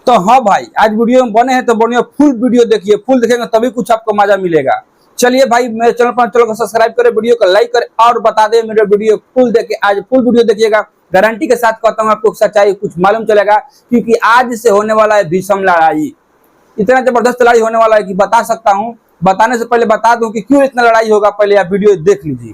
तो हाँ भाई, आज वीडियो में बने हैं तो बढ़िया फुल वीडियो देखिए, फुल देखेंगे तभी कुछ आपको मजा मिलेगा। चलिए भाई, मेरे चैनल पर चलो सब्सक्राइब करें, वीडियो को लाइक करें और बता दें मेरे वीडियो फुल देखे, आज फुल वीडियो देखिएगा। गारंटी के साथ कहता हूँ आपको सच्चाई कुछ मालूम चलेगा, क्योंकि आज से होने वाला है भीषण लड़ाई। इतना जबरदस्त लड़ाई होने वाला है कि बता सकता हूँ। बताने से पहले बता दूं कि क्यों इतना लड़ाई होगा, पहले आप वीडियो देख लीजिए।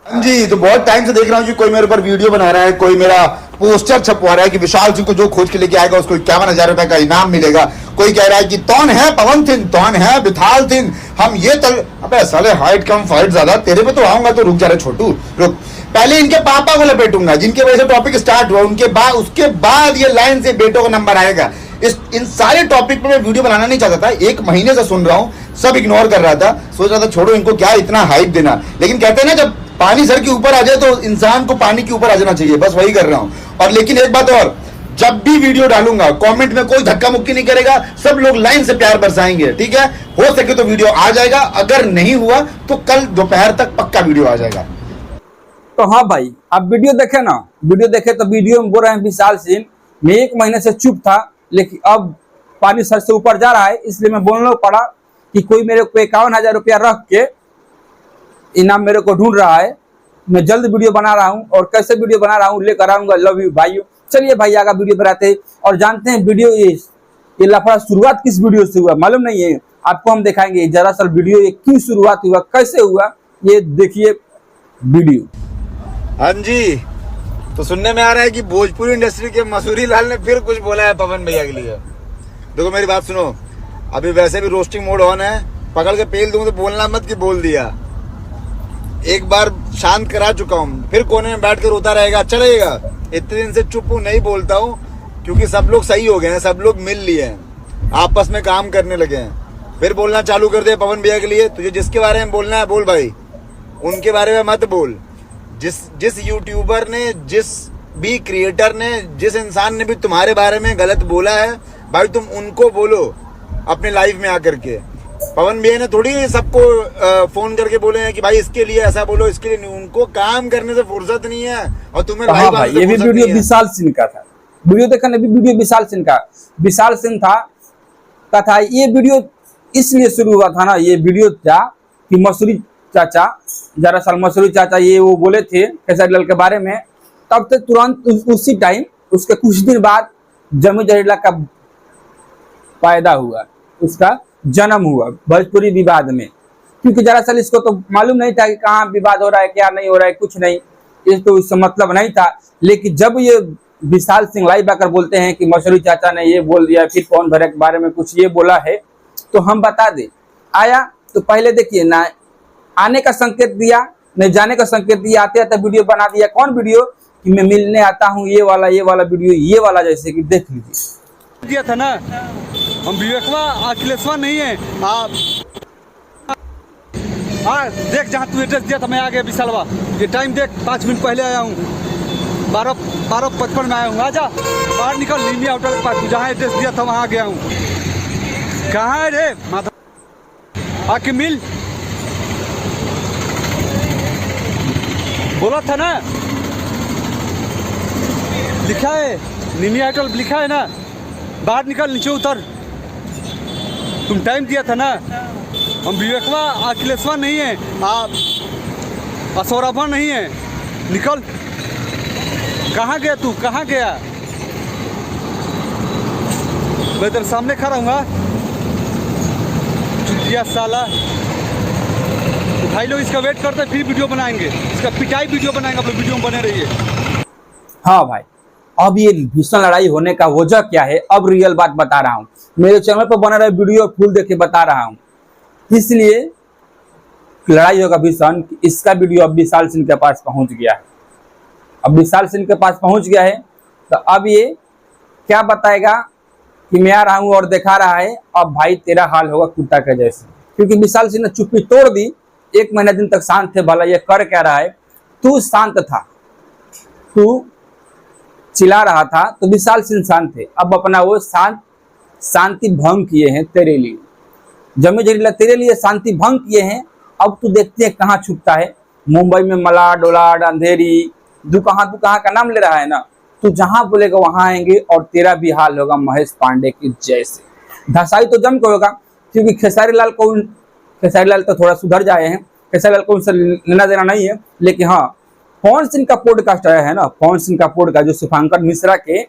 जी, तो बहुत टाइम से देख रहा हूँ कि कोई मेरे ऊपर वीडियो बना रहा है, कोई मेरा पोस्टर छपवा रहा है कि विशाल सिंह को जो खोज के लेके आएगा उसको 51,000 रुपए का इनाम मिलेगा। कोई कह रहा है कि कौन है पवन सिंह, कौन है विशाल सिंह, हम ये अबे साले हाइट कम फाइट ज्यादा, तेरे पे तो आऊंगा। तो रुक जा रहे छोटू, रुक, पहले इनके पापा को लपेटूंगा जिनके वजह से टॉपिक स्टार्ट हुआ, उसके बाद ये लाइन से बेटों का नंबर आएगा। इन सारे टॉपिक पे मैं वीडियो बनाना नहीं चाहता था, 1 महीने से सुन रहा हूँ, सब इग्नोर कर रहा था, सोच रहा था छोड़ो इनको, क्या इतना हाइप देना। लेकिन कहते हैं ना, जब पानी सर के ऊपर आ जाए तो इंसान को पानी के ऊपर आ जाना चाहिए, बस वही कर रहा हूं। और लेकिन एक बात और, जब भी वीडियो डालूंगा कमेंट में कोई धक्का मुक्की नहीं करेगा, सब लोग लाइन से प्यार बरसाएंगे, ठीक है। हो सके तो वीडियो आ जाएगा, अगर नहीं हुआ तो कल दोपहर तक पक्का वीडियो आ जाएगा। तो हाँ भाई, आप वीडियो देखे ना, वीडियो देखे तो वीडियो में बोल रहे हैं विशाल सिंह। मैं 1 महीने से चुप था, लेकिन अब पानी सर से ऊपर जा रहा है, इसलिए मैं बोलना पड़ा कि कोई मेरे को 51,000 रुपया रख के इनाम मेरे को ढूंढ रहा है। मैं जल्द वीडियो बना रहा हूं, और कैसे वीडियो बना रहा हूं लेकर आऊंगा। लव यू भाइयों। चलिए भाई, आगे वीडियो बनाते हैं और जानते हैं वीडियो ये लफड़ा शुरुआत किस वीडियो से हुआ, मालूम नहीं है आपको, हम दिखाएंगे। दरअसल वीडियो ये क्यों शुरुआत हुआ, कैसे हुआ, ये देखिए वीडियो। हाँ जी, तो सुनने में आ रहा है कि भोजपुरी इंडस्ट्री के मसूरी लाल ने फिर कुछ बोला है पवन भैया के लिए। देखो मेरी बात सुनो, अभी वैसे भी रोस्टिंग मोड ऑन है, पकड़ के पेल दूं तो बोलना मत कि बोल दिया। एक बार शांत करा चुका हूँ, फिर कोने में बैठ कर रोता रहेगा, अच्छा रहेगा। इतने दिन से चुप हूँ, नहीं बोलता हूँ, क्योंकि सब लोग सही हो गए हैं, सब लोग मिल लिए हैं, आपस में काम करने लगे हैं। फिर बोलना चालू कर दे पवन भैया के लिए। तुझे जिसके बारे में बोलना है बोल भाई, उनके बारे में मत बोल। जिस यूट्यूबर ने, जिस भी क्रिएटर ने, जिस इंसान ने भी तुम्हारे बारे में गलत बोला है भाई, तुम उनको बोलो अपने लाइव में आकर के। पवन भैया ने थोड़ी सबको फोन करके बोले हैं कि भाई इसके लिए ऐसा बोलो, इसके लिए नहीं। उनको काम करने से फुर्सत नहीं है, और तुम्हें हाँ भाई, ये भी वीडियो विशाल सिंह का था। वीडियो देखा ना, वीडियो विशाल सिंह का, विशाल सिंह था। ये वीडियो इसलिए शुरू हुआ था ना, ये वीडियो था कि मसूरी चाचा, दरअसल मसूरी चाचा ये वो बोले थे केसरी के बारे में। तब तक तुरंत उसी टाइम, उसके कुछ दिन बाद जमी जहरीला का पैदा हुआ, उसका जन्म हुआ भोजपुरी विवाद में। क्योंकि दरअसल इसको तो मालूम नहीं था कि कहाँ विवाद हो रहा है, क्या नहीं हो रहा है, कुछ नहीं, ये तो इससे मतलब नहीं था। लेकिन जब ये विशाल सिंह लाइव आकर बोलते हैं कि मसूरी चाचा ने ये बोल दिया, फिर कौन भरे के बारे में कुछ ये बोला है, तो हम बता दें। आया तो पहले देखिए ना, आने का संकेत दिया, नहीं जाने का संकेत दिया, आते आते वीडियो बना दिया। कौन वीडियो कि मैं मिलने आता हूँ, ये वाला वीडियो, ये वाला, जैसे कि देख लीजिए। दिया था ना, हम विवेकवा अखिलेशवा नहीं है आप। हाँ देख, जहाँ तू एड्रेस दिया था मैं आ गया विशालवा। ये टाइम देख, 5 मिनट पहले आया हूँ, 12:55 में आया हूँ। आजा बाहर निकल, लीमिया होटल के पास, जहाँ एड्रेस दिया था वहाँ आ गया हूँ। कहाँ है रे माता, आके मिल, बोला था ना, लिखा है नीमिया होटल लिखा है ना, बाहर निकल, नीचे उतर। तुम टाइम दिया था ना, हम विवेकवा अखिलेशवा नहीं है आप, असौरभा नहीं है, निकल। कहाँ गया तू, कहाँ गया? मैं तेरे सामने खड़ा हूँगा, चुतिया साला। भाई लोग इसका वेट करते, फिर वीडियो बनाएंगे, इसका पिटाई वीडियो बनाएंगे, आप लोग वीडियो में बने रहिए। हाँ भाई, अब ये भीषण लड़ाई होने का वजह क्या है, अब रियल बात बता रहा हूँ। मेरे चैनल पर बना रहे वीडियो फुल देख के बता रहा हूँ, इसलिए लड़ाई होगा भीषण। इसका वीडियो अब विशाल सिंह के पास पहुंच गया है। अब विशाल सिंह के पास पहुंच गया है, तो अब ये क्या बताएगा कि मैं आ रहा हूँ और दिखा रहा है। अब भाई तेरा हाल होगा कुत्ता के जैसे, क्योंकि विशाल सिंह ने चुप्पी तोड़ दी। 1 महीने दिन तक शांत थे, भला ये कर क्या रहा है। तू शांत था, तू चिल्ला रहा था, तो विशाल सिंह शांत थे। अब अपना वो शांति भंग किए हैं तेरे लिए, जमी जहरीला तेरे लिए शांति भंग किए हैं। अब तू देखते हैं कहाँ छुपता है। मुंबई में मलाड डोलाड अंधेरी, तू कहाँ का नाम ले रहा है ना, तो जहां बोलेगा वहां आएंगे और तेरा भी हाल होगा महेश पांडे की जैसे। धसाई तो जम के होगा, क्योंकि खेसारी लाल तो थोड़ा सुधर जाए हैं, खेसारी लाल को उनसे लेना देना नहीं है। लेकिन हाँ, पवन सिंह का पॉडकास्ट आया है ना, पवन सिंह का पॉडकास्ट जो शुभांकर मिश्रा के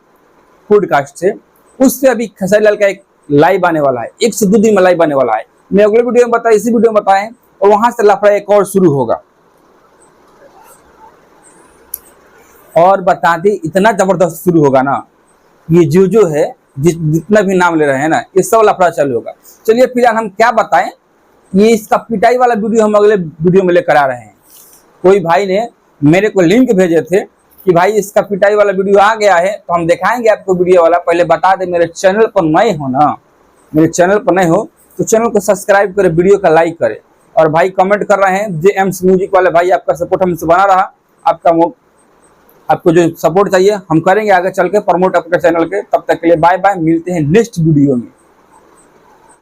पॉडकास्ट से, उससे अभी खेसारी लाल का एक लाइव आने वाला है, 1 से 2 दिन में लाइव आने वाला है। मैं अगले वीडियो में बताया, इसी वीडियो में बताएं, और वहां से लफड़ा एक और शुरू होगा। और बता दें, इतना जबरदस्त शुरू होगा ना, ये जो है जितना भी नाम ले रहे हैं ना, ये सब लफड़ा चालू होगा। चलिए फिलहाल हम क्या बताएं, ये इसका पिटाई वाला वीडियो हम अगले वीडियो में लेकर आ रहे हैं। कोई भाई ने मेरे को लिंक भेजे थे कि भाई इसका पिटाई वाला वीडियो आ गया है, तो हम दिखाएंगे आपको वीडियो वाला। पहले बता दें, मेरे चैनल पर नए हो ना, मेरे चैनल पर नए हो तो चैनल को सब्सक्राइब करें, वीडियो का लाइक करें। और भाई कमेंट कर रहे हैं जेएम्स म्यूजिक वाले भाई, आपका सपोर्ट हमसे बना रहा, आपको जो सपोर्ट चाहिए हम करेंगे आगे चल के प्रमोट आपके चैनल के। तब तक के लिए बाय बाय, मिलते हैं नेक्स्ट वीडियो में।